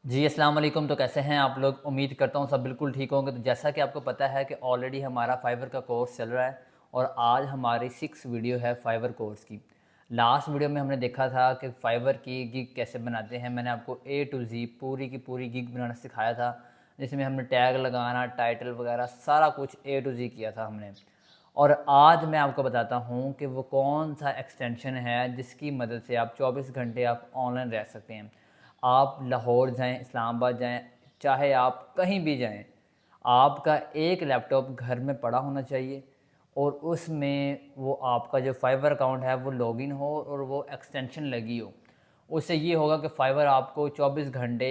जी, अस्सलाम वालेकुम। तो कैसे हैं आप लोग? उम्मीद करता हूँ सब बिल्कुल ठीक होंगे। तो जैसा कि आपको पता है कि ऑलरेडी हमारा फाइवर का कोर्स चल रहा है और आज हमारी 6 वीडियो है फाइवर कोर्स की। लास्ट वीडियो में हमने देखा था कि फाइवर की गिग कैसे बनाते हैं। मैंने आपको ए टू ज़ी पूरी की पूरी गिग बनाना सिखाया था, जिसमें हमने टैग लगाना, टाइटल वगैरह सारा कुछ ए टू ज़ी किया था हमने। और आज मैं आपको बताता हूँ कि वो कौन सा एक्सटेंशन है जिसकी मदद से आप 24 घंटे आप ऑनलाइन रह सकते हैं। आप लाहौर जाएं, इस्लामाबाद जाएं, चाहे आप कहीं भी जाएं, आपका एक लैपटॉप घर में पड़ा होना चाहिए और उसमें वो आपका जो फाइवर अकाउंट है वो लॉगिन हो और वो एक्सटेंशन लगी हो। उससे ये होगा कि फाइवर आपको 24 घंटे,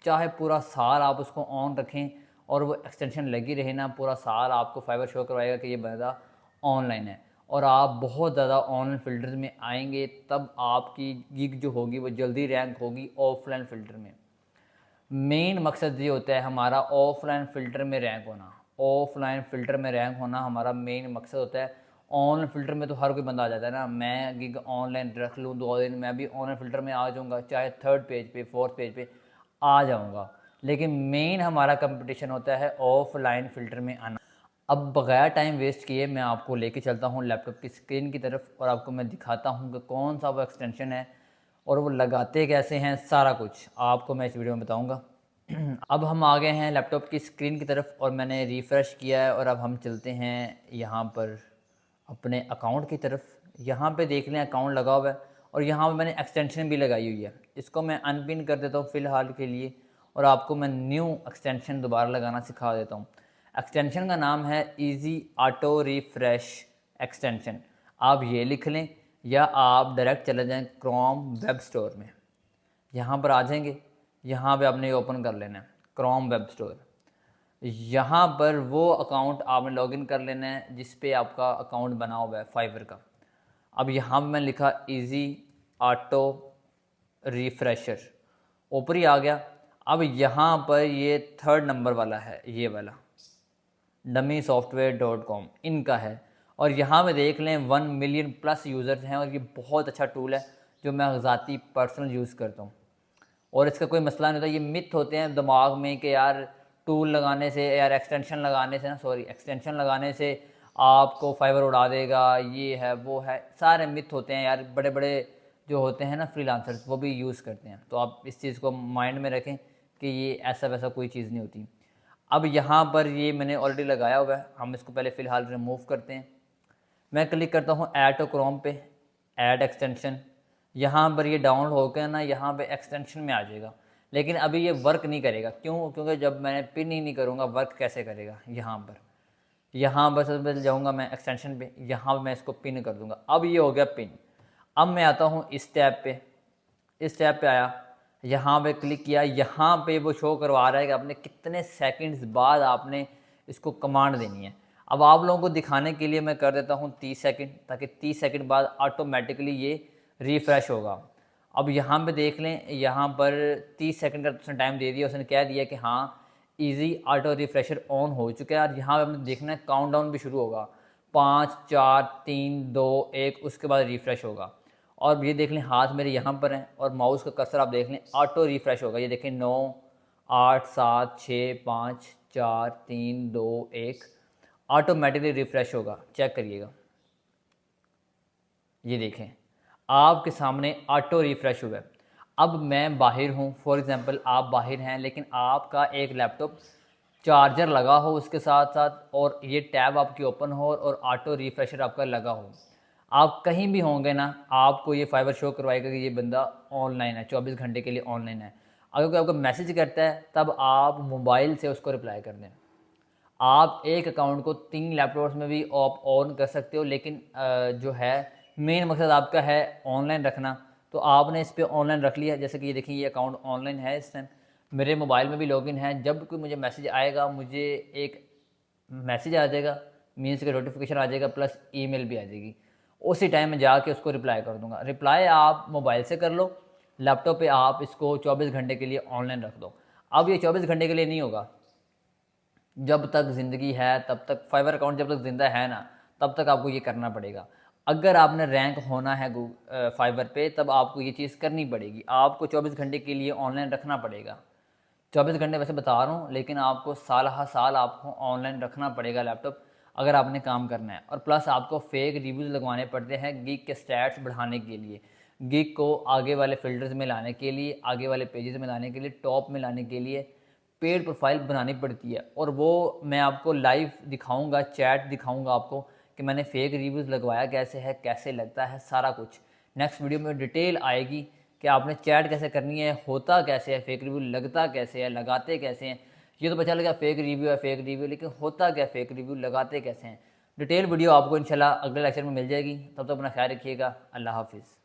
चाहे पूरा साल आप उसको ऑन रखें और वो एक्सटेंशन लगी रहे ना, पूरा साल आपको फाइवर शो करवाएगा कि ये बंदा ऑनलाइन है। और आप बहुत ज़्यादा ऑनलाइन फ़िल्टर्स में आएंगे तब आपकी गिग जो होगी वो जल्दी रैंक होगी ऑफलाइन फ़िल्टर में। मेन मकसद ये होता है हमारा ऑफलाइन फ़िल्टर में रैंक होना। ऑफलाइन फ़िल्टर में रैंक होना हमारा मेन मकसद होता है। ऑनलाइन फ़िल्टर में तो हर कोई बंदा आ जाता है ना, मैं गिग ऑनलाइन रख लूँ 2 दिन, मैं भी ऑनलाइन फ़िल्टर में आ जाऊँगा, चाहे थर्ड पेज पे फोर्थ पेज पे आ जाऊँगा। लेकिन मेन हमारा कंपटीशन होता है ऑफलाइन फ़िल्टर में आना। अब बगैर टाइम वेस्ट किए मैं आपको लेके चलता हूँ लैपटॉप की स्क्रीन की तरफ और आपको मैं दिखाता हूँ कि कौन सा वो एक्सटेंशन है और वो लगाते कैसे हैं, सारा कुछ आपको मैं इस वीडियो में बताऊँगा। अब हम आ गए हैं लैपटॉप की स्क्रीन की तरफ और मैंने रिफ़्रेश किया है और अब हम चलते हैं यहाँ पर अपने अकाउंट की तरफ। यहाँ पे देख लें अकाउंट लगा हुआ है और यहाँ पे मैंने एक्सटेंशन भी लगाई हुई है। इसको मैं अनपिन कर देता हूँ फ़िलहाल के लिए और आपको मैं न्यू एक्सटेंशन दोबारा लगाना सिखा देता हूँ। एक्सटेंशन का नाम है इजी ऑटो रिफ्रेश एक्सटेंशन। आप ये लिख लें या आप डायरेक्ट चले जाएं क्रोम वेब स्टोर में। यहाँ पर आ जाएंगे, यहाँ पे आपने ओपन कर लेना है क्रोम वेब स्टोर। यहाँ पर वो अकाउंट आपने लॉगिन कर लेना है जिस पे आपका अकाउंट बना हुआ है फाइवर का। अब यहाँ पे मैंने लिखा इजी ऑटो रिफ्रेशर, ऊपर ही आ गया। अब यहाँ पर ये थर्ड नंबर वाला है, ये वाला dummysoftware.com इनका है और यहाँ पे देख लें 1 मिलियन प्लस यूज़र्स हैं और ये बहुत अच्छा टूल है जो मैं ज़ाती पर्सनल यूज़ करता हूँ। और इसका कोई मसला नहीं होता। ये मिथ होते हैं दिमाग में कि यार टूल लगाने से, यार एक्सटेंशन लगाने से ना, सॉरी, एक्सटेंशन लगाने से आपको फाइवर उड़ा देगा, ये है वो है, सारे मिथ होते हैं यार। बड़े बड़े जो होते हैं ना फ्रीलांसर्स, वो भी यूज़ करते हैं। तो आप इस चीज़ को माइंड में रखें कि ये ऐसा वैसा कोई चीज़ नहीं होती। अब यहाँ पर ये मैंने ऑलरेडी लगाया हुआ है, हम इसको पहले फ़िलहाल रिमूव करते हैं। मैं क्लिक करता हूँ ऐड टू क्रोम पे, ऐड एक्सटेंशन। यहाँ पर ये डाउनलोड होकर ना यहाँ पे एक्सटेंशन में आ जाएगा, लेकिन अभी ये वर्क नहीं करेगा। क्यों? क्योंकि जब मैं पिन ही नहीं करूँगा वर्क कैसे करेगा। यहाँ पर सबसे पहले जाऊँगा मैं एक्सटेंशन पे, यहाँ पर मैं इसको पिन कर दूँगा। अब ये हो गया पिन। अब मैं आता हूँ इस टैब पे, इस टैब पे आया, यहाँ पे क्लिक किया, यहाँ पे वो शो करवा रहा है कि आपने कितने सेकंड्स बाद आपने इसको कमांड देनी है। अब आप लोगों को दिखाने के लिए मैं कर देता हूँ 30 सेकंड, ताकि 30 सेकंड बाद ऑटोमेटिकली ये रिफ़्रेश होगा। अब यहाँ पे देख लें, यहाँ पर 30 सेकंड का उसने टाइम दे दिया, उसने कह दिया कि हाँ इजी ऑटो रिफ्रेशर ऑन हो चुका है। और यहाँ पे आपने देखना है काउंटडाउन भी शुरू होगा, 5 4 3 2 1, उसके बाद रिफ़्रेश होगा। और ये देख लें हाथ मेरे यहाँ पर हैं और माउस का कर्सर आप देख लें ऑटो रिफ़्रेश होगा। ये देखें 9 8 7 6 5 4 3 2 1, ऑटोमेटिकली रिफ़्रेश होगा। चेक करिएगा, ये देखें आपके सामने ऑटो रिफ़्रेश हुआ है। अब मैं बाहर हूँ, फॉर एग्ज़ाम्पल आप बाहर हैं, लेकिन आपका एक लैपटॉप चार्जर लगा हो उसके साथ साथ और ये टैब आपकी ओपन हो और ऑटो रिफ़्रेशर आपका लगा हो, आप कहीं भी होंगे ना, आपको ये फाइबर शो करवाएगा कि ये बंदा ऑनलाइन है, 24 घंटे के लिए ऑनलाइन है। अगर कोई आपको मैसेज करता है तब आप मोबाइल से उसको रिप्लाई कर दें। आप एक अकाउंट को 3 लैपटॉप्स में भी आप ऑन कर सकते हो, लेकिन जो है मेन मकसद आपका है ऑनलाइन रखना। तो आपने इस पर ऑनलाइन रख लिया। जैसे कि ये देखिए ये अकाउंट ऑनलाइन है, इस टाइम मेरे मोबाइल में भी लॉगिन है। जब कोई मुझे मैसेज आएगा, मुझे एक मैसेज आ जाएगा, मीन्स का नोटिफिकेशन आ जाएगा, प्लस ईमेल भी आ जाएगी। उसी टाइम में जाके उसको रिप्लाई कर दूंगा। रिप्लाई आप मोबाइल से कर लो, लैपटॉप पे आप इसको 24 घंटे के लिए ऑनलाइन रख दो। अब ये 24 घंटे के लिए नहीं होगा, जब तक ज़िंदगी है तब तक, फाइवर अकाउंट जब तक ज़िंदा है ना, तब तक आपको ये करना पड़ेगा। अगर आपने रैंक होना है फाइवर पे, तब आपको ये चीज़ करनी पड़ेगी, आपको 24 घंटे के लिए ऑनलाइन रखना पड़ेगा। 24 घंटे वैसे बता रहा हूँ, लेकिन आपको साल हर साल आपको ऑनलाइन रखना पड़ेगा लैपटॉप अगर आपने काम करना है। और प्लस आपको फेक रिव्यूज़ लगवाने पड़ते हैं गीक के स्टैट्स बढ़ाने के लिए, गीक को आगे वाले फिल्टर्स में लाने के लिए, आगे वाले पेजेस में लाने के लिए, टॉप में लाने के लिए पेड प्रोफाइल बनानी पड़ती है। और वो मैं आपको लाइव दिखाऊंगा, चैट दिखाऊंगा आपको कि मैंने फेक रिव्यूज़ लगवाया कैसे है, कैसे लगता है, सारा कुछ नेक्स्ट वीडियो में डिटेल आएगी कि आपने चैट कैसे करनी है, होता कैसे है फेक रिव्यू, लगता कैसे है, लगाते कैसे हैं। ये तो पता लगा फेक रिव्यू है, फेक रिव्यू, लेकिन होता क्या फेक रिव्यू, लगाते कैसे हैं। डिटेल वीडियो आपको इंशाल्लाह अगले लेक्चर में मिल जाएगी। तब तक अपना ख्याल रखिएगा। अल्लाह हाफिज़।